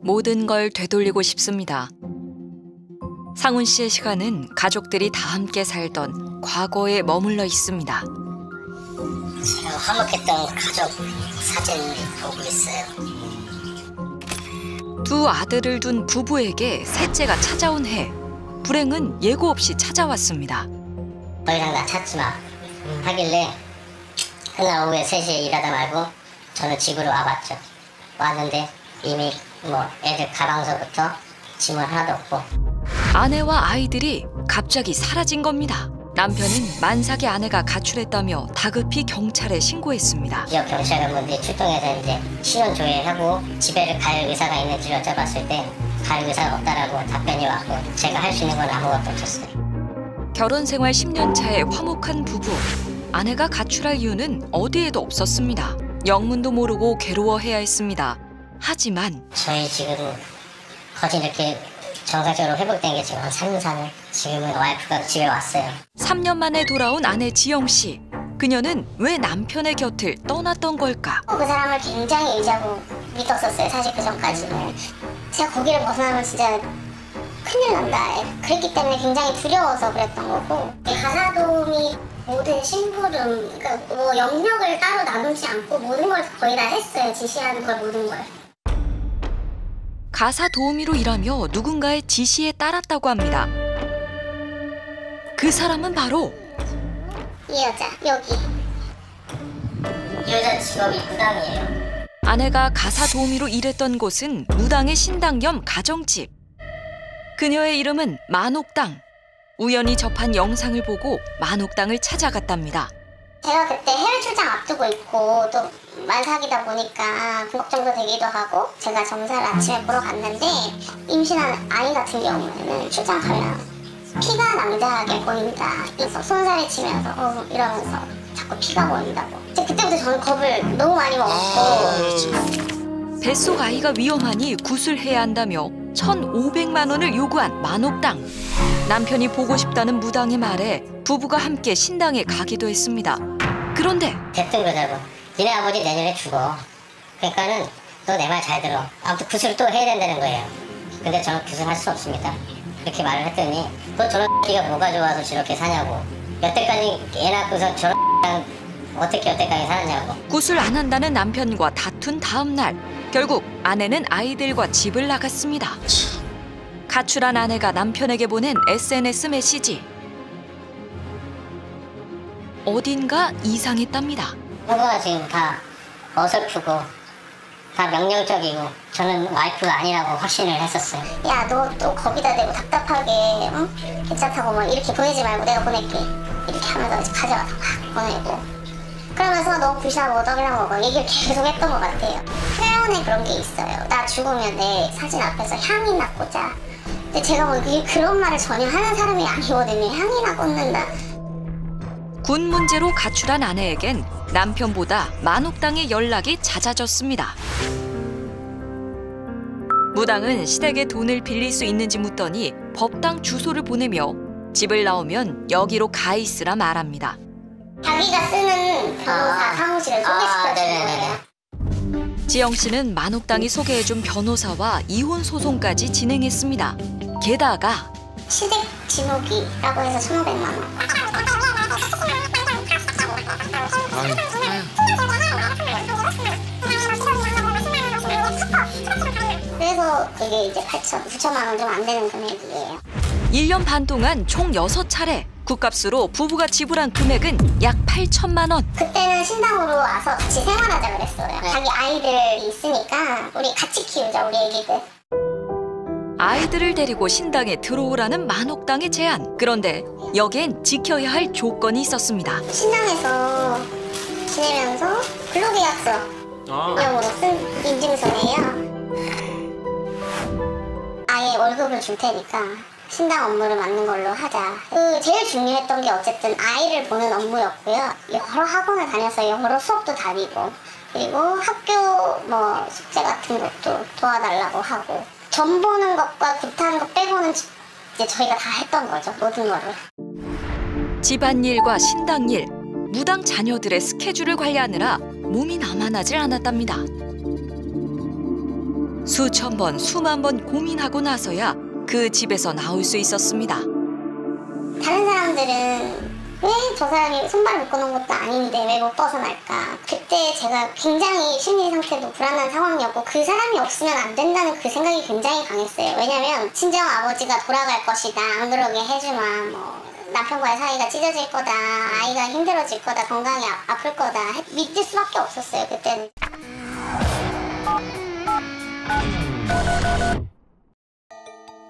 모든 걸 되돌리고 싶습니다. 상훈 씨의 시간은 가족들이 다 함께 살던 과거에 머물러 있습니다. 제가 화목했던 가족 사진을 보고 있어요. 두 아들을 둔 부부에게 셋째가 찾아온 해, 불행은 예고 없이 찾아왔습니다. 너희랑 나 찾지 마 하길래 그날 오후에 3시에 일하다 말고 저는 집으로 와봤죠. 왔는데 이미 애들 가방서부터 짐은 하나도 없고. 아내와 아이들이 갑자기 사라진 겁니다. 남편은 만삭의 아내가 가출했다며 다급히 경찰에 신고했습니다. 지역 경찰관분들이 출동해서 이제 신원 조회하고 집에를 갈 의사가 있는지를 여쭤봤을 때 갈 의사가 없다라고 답변이 왔고 제가 할 수 있는 건 아무것도 없었어요. 결혼 생활 10년 차의 화목한 부부. 아내가 가출할 이유는 어디에도 없었습니다. 영문도 모르고 괴로워해야 했습니다. 하지만 저희 지금 거진 이렇게 정상적으로 회복된 게 지금 한 3년 4년. 지금은 와이프가 집에 왔어요. 3년 만에 돌아온 아내 지영 씨. 그녀는 왜 남편의 곁을 떠났던 걸까? 그 사람을 굉장히 의지하고 믿었었어요. 사실 그 전까지는. 제가 거기를 벗어나면 진짜 큰일 난다. 그랬기 때문에 굉장히 두려워서 그랬던 거고. 가사도우미 모든 심부름, 그러니까 영역을 따로 나누지 않고 모든 걸 거의 다 했어요. 지시하는 걸 모든 걸. 가사 도우미로 일하며 누군가의 지시에 따랐다고 합니다. 그 사람은 바로 이 여자, 여기. 이 여자 직업이 무당이에요. 아내가 가사 도우미로 일했던 곳은 무당의 신당 겸 가정집. 그녀의 이름은 만옥당. 우연히 접한 영상을 보고 만옥당을 찾아갔답니다. 제가 그때 해외 출장 앞두고 있고 또 만삭이다 보니까 걱정도 되기도 하고 제가 점사를 아침에 보러 갔는데 임신한 아이 같은 경우에는 출장 가면 피가 낭자하게 보인다. 그래서 손살이 치면서 이러면서 자꾸 피가 보인다고. 그때부터 저는 겁을 너무 많이 먹었고. 뱃속 아이가 위험하니 구술해야 한다며 1,500만 원을 요구한 만옥당. 남편이 보고 싶다는 무당의 말에 부부가 함께 신당에 가기도 했습니다. 그런데 됐든 거자고. 니네 아버지 내년에 죽어. 그러니까는 너 내 말 잘 들어. 아무튼 구술을 또 해야 된다는 거예요. 근데 저는 구술할 수 없습니다. 그렇게 말을 했더니 너 저런 X가 뭐가 좋아서 저렇게 사냐고. 여태까지 애 낳고서 저런 X랑 어떻게 여태까지 살았냐고. 구술 안 한다는 남편과 다툰 다음 날 결국 아내는 아이들과 집을 나갔습니다. 가출한 아내가 남편에게 보낸 SNS 메시지. 어딘가 이상했답니다. 뭔가 지금 다 어설프고 다 명령적이고 저는 와이프가 아니라고 확신을 했었어요. 야, 너 또 거기다 대고 답답하게 괜찮다고 뭐 이렇게 보내지 말고 내가 보낼게. 이렇게 하면서 이제 가져가서 막 보내고. 그러면서 너 굿이나 먹어, 떡이나 먹어 얘기를 계속 했던 것 같아요. 표현에 그런 게 있어요. 나 죽으면 내 사진 앞에서 향이나 꽂아. 근데 제가 뭐 그런 말을 전혀 하는 사람이 아니거든요. 향이나 꽂는다. 군 문제로 가출한 아내에겐 남편보다 만옥당의 연락이 잦아졌습니다. 무당은 시댁에 돈을 빌릴 수 있는지 묻더니 법당 주소를 보내며 집을 나오면 여기로 가 있으라 말합니다. 자기가 쓰는 변호사 사무실을 소개시켜주는 거예요. 지영 씨는 만옥당이 소개해준 변호사와 이혼 소송까지 진행했습니다. 게다가 시댁 지목이라고 해서 1,500만 원. 그래서 그게 이제 9천만 원 좀 안 되는 금액이에요. 1년 반 동안 총 6차례 굿값으로 부부가 지불한 금액은 약 8천만 원. 그때는 신당으로 와서 같이 생활하자 그랬어요. 자기 아이들이 있으니까 우리 같이 키우자, 우리 애기들. 아이들을 데리고 신당에 들어오라는 만옥당의 제안. 그런데 여기엔 지켜야 할 조건이 있었습니다. 신당에서 지내면서 근로계약서용으로 쓴 인증서예요. 아예 월급을 줄 테니까 신당 업무를 맡는 걸로 하자. 제일 중요했던 게 어쨌든 아이를 보는 업무였고요. 여러 학원을 다녀서 여러 수업도 다니고 그리고 학교 뭐 숙제 같은 것도 도와달라고 하고 점 보는 것과 굿하는 것 빼고는 이제 저희가 다 했던 거죠. 모든 거를. 집안일과 신당일, 무당 자녀들의 스케줄을 관리하느라 몸이 남아나질 않았답니다. 수천 번, 수만 번 고민하고 나서야 그 집에서 나올 수 있었습니다. 다른 사람들은 왜 저 사람이 손발 묶어놓은 것도 아닌데 왜 못 벗어날까. 그때 제가 굉장히 심리 상태도 불안한 상황이었고 그 사람이 없으면 안 된다는 그 생각이 굉장히 강했어요. 왜냐면 친정 아버지가 돌아갈 것이다. 안 그러게 해주마. 뭐 남편과의 사이가 찢어질 거다. 아이가 힘들어질 거다. 건강이 아플 거다. 믿을 수밖에 없었어요. 그때는.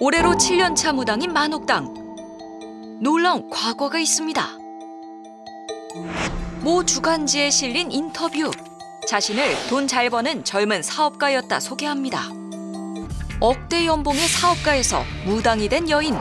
올해로 7년차 무당인 만옥당. 놀라운 과거가 있습니다. 모 주간지에 실린 인터뷰. 자신을 돈 잘 버는 젊은 사업가였다 소개합니다. 억대 연봉의 사업가에서 무당이 된 여인.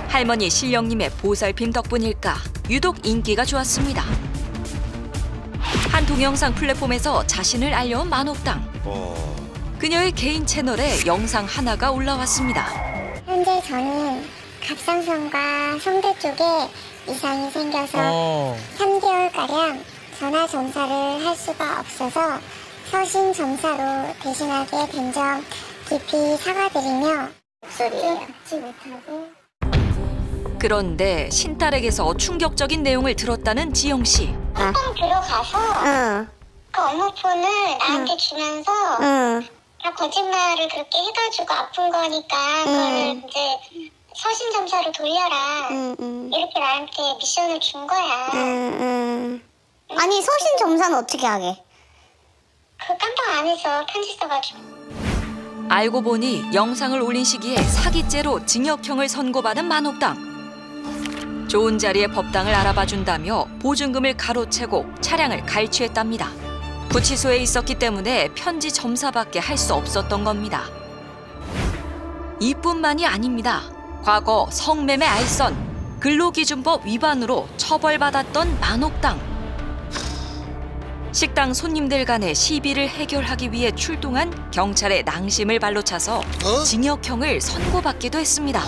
할머니 신령님의 보살핌 덕분일까 유독 인기가 좋았습니다. 한 동영상 플랫폼에서 자신을 알려온 만옥당. 그녀의 개인 채널에 영상 하나가 올라왔습니다. 현재 저는 갑상선과 성대 쪽에 이상이 생겨서 3개월가량 전화 점사를 할 수가 없어서 서신 점사로 대신하게 된 점 깊이 사과드리며 목소리에 듣지 못하고. 그런데 신딸에게서 충격적인 내용을 들었다는 지영 씨. 한방 들어가서 그 업무 폰을 나한테 주면서 다 거짓말을 그렇게 해가지고 아픈 거니까 그걸 이제 서신 점사로 돌려라. 이렇게 나한테 미션을 준 거야. 아니 서신 점사는 어떻게 하게? 그 깜빡 안에서 편지 써가지고. 알고 보니 영상을 올린 시기에 사기죄로 징역형을 선고받은 만옥당. 좋은 자리에 법당을 알아봐준다며 보증금을 가로채고 차량을 갈취했답니다. 구치소에 있었기 때문에 편지 점사밖에 할 수 없었던 겁니다. 이뿐만이 아닙니다. 과거 성매매 알선, 근로기준법 위반으로 처벌받았던 만옥당. 식당 손님들 간의 시비를 해결하기 위해 출동한 경찰의 낭심을 발로 차서 징역형을 선고받기도 했습니다.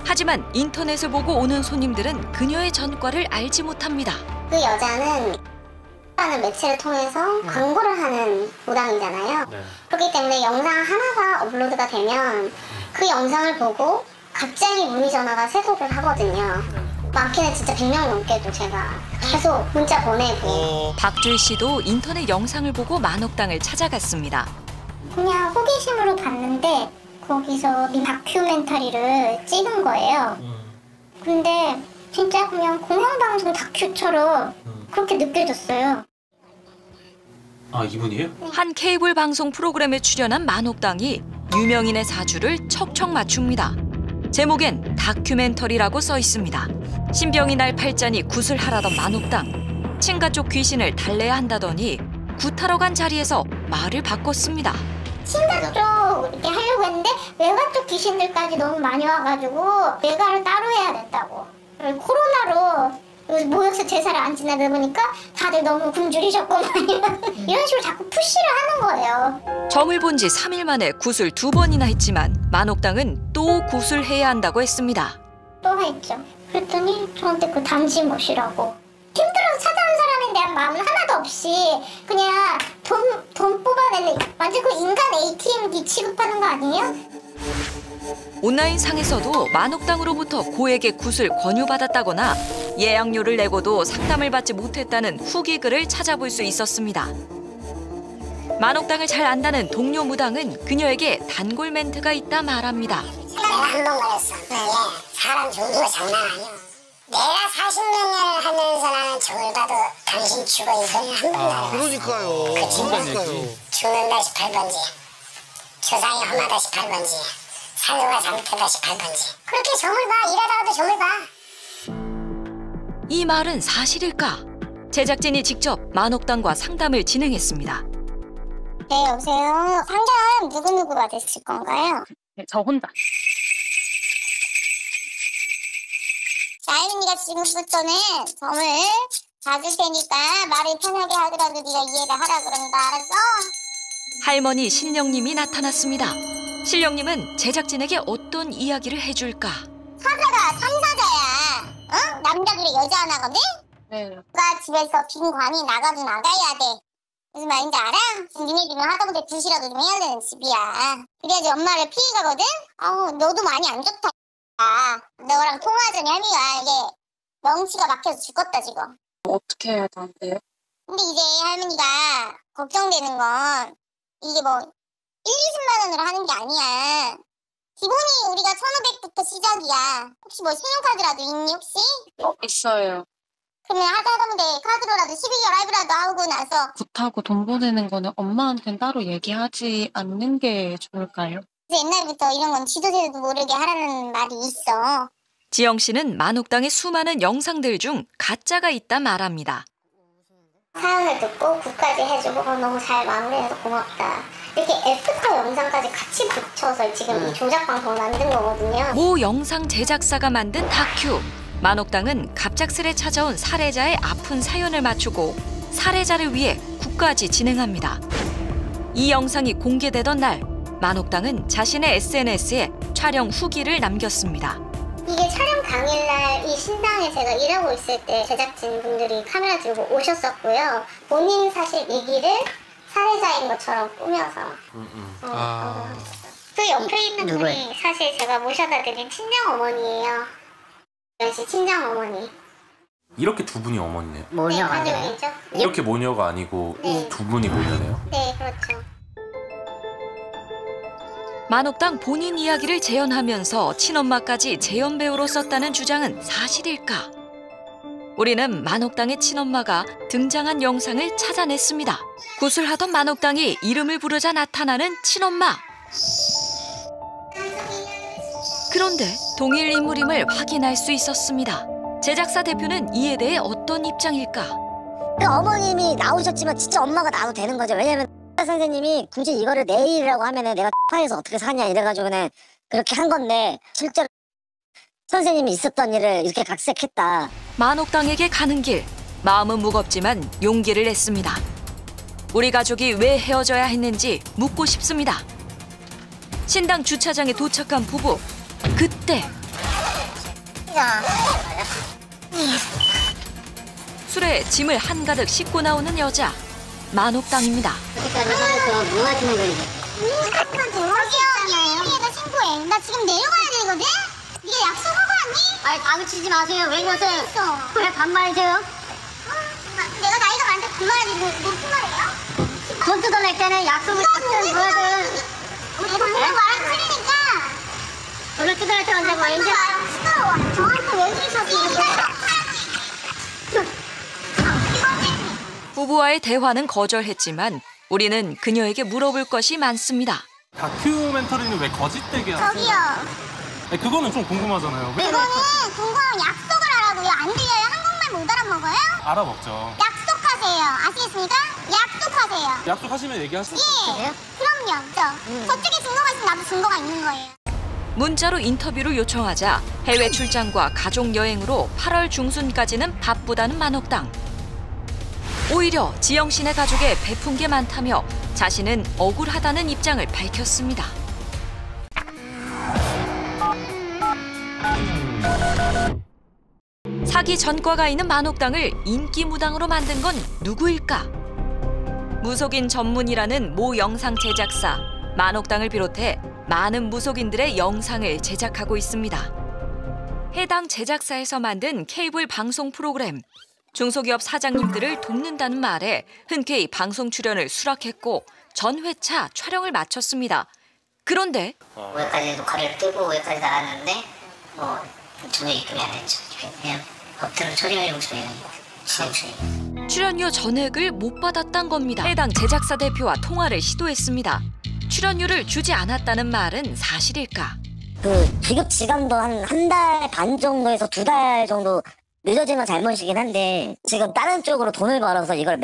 하지만 인터넷을 보고 오는 손님들은 그녀의 전과를 알지 못합니다. 그 여자는 라는 매체를 통해서 광고를 하는 무당이잖아요. 그렇기 때문에 영상 하나가 업로드가 되면 그 영상을 보고 갑자기 문의 전화가 쇄도를 하거든요. 많게는 진짜 100명 넘게도 제가 계속 문자 보내고. 박주희 씨도 인터넷 영상을 보고 만옥당을 찾아갔습니다. 그냥 호기심으로 봤는데 거기서 다큐멘터리를 찍은 거예요. 근데 진짜 그냥 공영방송 다큐처럼 그렇게 느껴졌어요. 아, 이분이에요? 한 케이블 방송 프로그램에 출연한 만옥당이 유명인의 사주를 척척 맞춥니다. 제목엔 다큐멘터리라고 써 있습니다. 신병이 날 팔자니 굿을 하라던 만옥당. 친가 쪽 귀신을 달래야 한다더니 굿하러 간 자리에서 말을 바꿨습니다. 친가 쪽 이렇게 하려고 했는데 외가 쪽 귀신들까지 너무 많이 와가지고 외가를 따로 해야 된다고. 코로나로 모여서 제사를 안 지내다 보니까 다들 너무 굶주리셨고 이런 식으로 자꾸 푸시를 하는 거예요. 점을 본 지 3일 만에 굿을 2번이나 했지만 만옥당은 또 굿을 해야 한다고 했습니다. 또 했죠. 그랬더니 저한테 그 단지 못이라고. 힘들어서 찾아온 사람에 대한 마음은 하나도 없이 그냥 돈 뽑아내는 완전 그 인간 ATM기 취급하는 거 아니에요? 온라인상에서도 만옥당으로부터 고액의 굿을 권유받았다거나 예약료를 내고도 상담을 받지 못했다는 후기 글을 찾아볼 수 있었습니다. 만옥당을 잘 안다는 동료 무당은 그녀에게 단골 멘트가 있다 말합니다. 내가 한 번 그랬어. 사람 종류가 장난 아니야. 내가 40년을 하면서 나는 저걸 봐도 당신 죽어 이 소리 한 번도 안 했어. 그러니까요. 그러니까요. 죽는다 18번지, 조상이 험하다 18번지, 사유가 잘못했다 18번지. 그렇게 점을 봐. 일하다가도 점을 봐. 이 말은 사실일까? 제작진이 직접 만옥당과 상담을 진행했습니다. 네, 여보세요. 상담 누구누구 받으실 건가요? 네, 저 혼자. 나이언니가 지금부터는 점을 봐줄 테니까 말을 편하게 하더라도 네가 이해를 하라 그런다. 알았어? 할머니 신령님이 나타났습니다. 신령님은 제작진에게 어떤 이야기를 해줄까? 사자가 삼사자야. 어? 남자 둘에 여자 하나거든? 네. 누가 집에서 빈 관이 나가도 나가야 돼. 무슨 말인지 알아? 니네들은 하다못해 굿이라도 좀 해야 되는 집이야. 그래야지 엄마를 피해가거든? 너도 많이 안 좋다. 너랑 통화하자니 할미가 이게 명치가 막혀서 죽겠다 지금. 어떻게 해야 되는데요? 근데 이제 할머니가 걱정되는 건 이게 뭐 1, 20만 원으로 하는 게 아니야. 기본이 우리가 1,500부터 시작이야. 혹시 뭐 신용카드라도 있니 혹시? 있어요. 그러면 하다못해 카드로라도 12개월 할부라도 하고 나서 굿하고 돈 보내는 거는 엄마한테는 따로 얘기하지 않는 게 좋을까요? 옛날부터 이런 건 지도자도 모르게 하라는 말이 있어. 지영 씨는 만옥당의 수많은 영상들 중 가짜가 있다 말합니다. 사연을 듣고 굿까지 해주고 너무 잘 마무리해서 고맙다. 이렇게 애프터 영상까지 같이 붙여서 지금 이 조작 방송을 만든 거거든요. 모 영상 제작사가 만든 다큐. 만옥당은 갑작스레 찾아온 살해자의 아픈 사연을 맞추고 살해자를 위해 굿까지 진행합니다. 이 영상이 공개되던 날 만옥당은 자신의 SNS에 촬영 후기를 남겼습니다. 이게 촬영 당일날 이 신당에 제가 일하고 있을 때 제작진 분들이 카메라 들고 오셨었고요. 본인 사실 얘기를 살해자인 것처럼 꾸며서 그 옆에 있는 분이 사실 제가 모셔다 드린 친정어머니예요. 역시 친정어머니. 이렇게 두 분이 어머니네요. 모녀가 아니에요? 가족이죠. 이렇게 모녀가 아니고 네. 두 분이 모녀네요. 네, 그렇죠. 만옥당 본인 이야기를 재현하면서 친엄마까지 재연 배우로 썼다는 주장은 사실일까? 우리는 만옥당의 친엄마가 등장한 영상을 찾아냈습니다. 굿을 하던 만옥당이 이름을 부르자 나타나는 친엄마. 그런데 동일 인물임을 확인할 수 있었습니다. 제작사 대표는 이에 대해 어떤 입장일까? 그 어머님이 나오셨지만 진짜 엄마가 나와도 되는 거죠. 왜냐면 선생님이 굳이 이거를 내일이라고 하면은 내가 파에서 어떻게 사냐 이래가지고 그냥 그렇게 한 건데 실제로 선생님이 있었던 일을 이렇게 각색했다. 만옥당에게 가는 길, 마음은 무겁지만 용기를 냈습니다. 우리 가족이 왜 헤어져야 했는지 묻고 싶습니다. 신당 주차장에 도착한 부부. 그때 술에 짐을 한가득 싣고 나오는 여자. 만옥당입니다. 뭐 하시는 건지. 저기요, 얘가 신고해. 나 지금 내려가야 되거든? 네가 약속하고 왔니? 아니 다그치지 마세요. 왜 이러세요? 있어. 그래 반말이세요? 내가 나이가 많은데 그만하지 무슨 말이야? 돈 뜯어낼 때는 약속을 작전 줘야 돼. 우리 방금 말은 틀리니까. 돈을 뜯어낼 때 언제 뭐 이제 시끄러워. 저한테 왜 그러셨지? 부부와의 대화는 거절했지만 우리는 그녀에게 물어볼 것이 많습니다. 다큐멘터리는 왜 거짓되게 하세요? 저기요. 아니, 그거는 좀 궁금하잖아요. 왜 이거는 궁금하면 약속을 하라고요. 안 들려요? 한국말 못 알아먹어요? 알아먹죠. 약속하세요. 아시겠습니까? 약속하세요. 약속하시면 얘기하시면 예. 그럼요. 저쪽에 증거가 있으면 나도 증거가 있는 거예요. 문자로 인터뷰를 요청하자 해외 출장과 가족 여행으로 8월 중순까지는 바쁘다는 만옥당. 오히려 지영 씨네 가족에 베푼 게 많다며 자신은 억울하다는 입장을 밝혔습니다. 사기 전과가 있는 만옥당을 인기무당으로 만든 건 누구일까? 무속인 전문이라는 모 영상 제작사 만옥당을 비롯해 많은 무속인들의 영상을 제작하고 있습니다. 해당 제작사에서 만든 케이블 방송 프로그램, 중소기업 사장님들을 돕는다는 말에 흔쾌히 방송 출연을 수락했고 전 회차 촬영을 마쳤습니다. 그런데 5회까지 녹화를 뜨고 5회까지 나갔는데 전혀 입금이 안 됐죠. 그냥 법대로 처리하려고 저희는 출연료 전액을 못 받았단 겁니다. 해당 제작사 대표와 통화를 시도했습니다. 출연료를 주지 않았다는 말은 사실일까? 그 기급 지감도 한 달 반 정도에서 2달 정도 늦어진 건 잘못이긴 한데 지금 다른 쪽으로 돈을 벌어서 이걸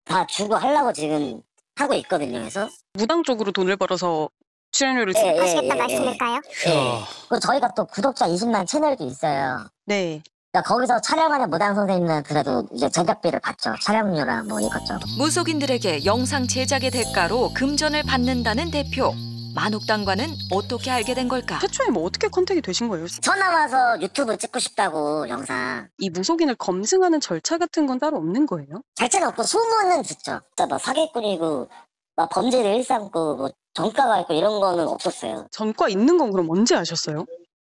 다 주고 하려고 지금 하고 있거든요. 그래서 무당 쪽으로 돈을 벌어서 출연료를 하시겠다 말씀일까요? 예. 그리고 저희가 또 구독자 20만 채널도 있어요. 네. 그러니까 거기서 촬영하는 무당 선생님은 그래도 이제 제작비를 받죠. 촬영료랑 뭐 이것저것. 무속인들에게 영상 제작의 대가로 금전을 받는다는 대표. 만옥당과는 어떻게 알게 된 걸까? 최초에 뭐 어떻게 컨택이 되신 거예요? 전화 와서 유튜브 찍고 싶다고 영상. 이 무속인을 검증하는 절차 같은 건 따로 없는 거예요? 잘체는 없고 소문은 듣죠. 진짜 막 사기꾼이고 막 범죄를 일삼고 뭐 전과가 있고 이런 거는 없었어요. 전과 있는 건 그럼 언제 아셨어요?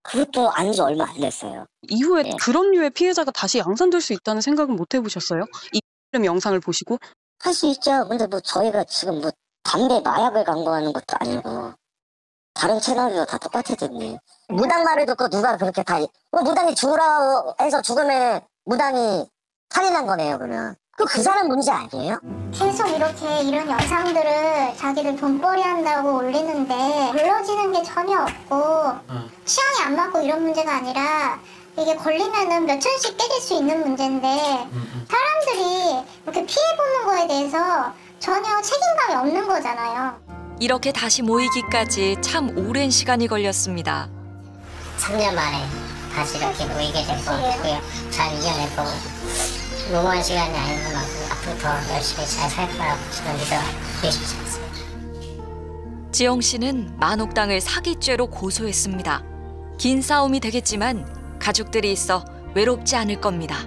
그것도 안 지 얼마 안 됐어요. 이후에 네. 그런 류의 피해자가 다시 양산될 수 있다는 생각은 못 해보셨어요? 이 영상을 보시고? 할 수 있죠. 근데 뭐 저희가 지금 뭐 담배 마약을 광고하는 것도 아니고 다른 채널도 다 똑같았던데 무당 말을 듣고 누가 그렇게 다 무당이 죽으라고 해서 죽으면 무당이 살인한 거네요. 그러면 그 사람 문제 아니에요? 계속 이렇게 이런 영상들을 자기들 돈벌이 한다고 올리는데 불러지는 게 전혀 없고 취향이 안 맞고 이런 문제가 아니라 이게 걸리면은 몇 천씩 때릴 수 있는 문제인데 사람들이 이렇게 피해보는 거에 대해서 전혀 책임감이 없는 거잖아요. 이렇게 다시 모이기까지 참 오랜 시간이 걸렸습니다. 3년 만에 다시 이렇게 모이게 된 것 같고요. 잘 이겨내고 무모한 시간이 아닌 것만큼 앞으로 더 열심히 잘 살 거라고 저는 믿어 의심치 않습니다. 지영 씨는 만옥당을 사기죄로 고소했습니다. 긴 싸움이 되겠지만 가족들이 있어 외롭지 않을 겁니다.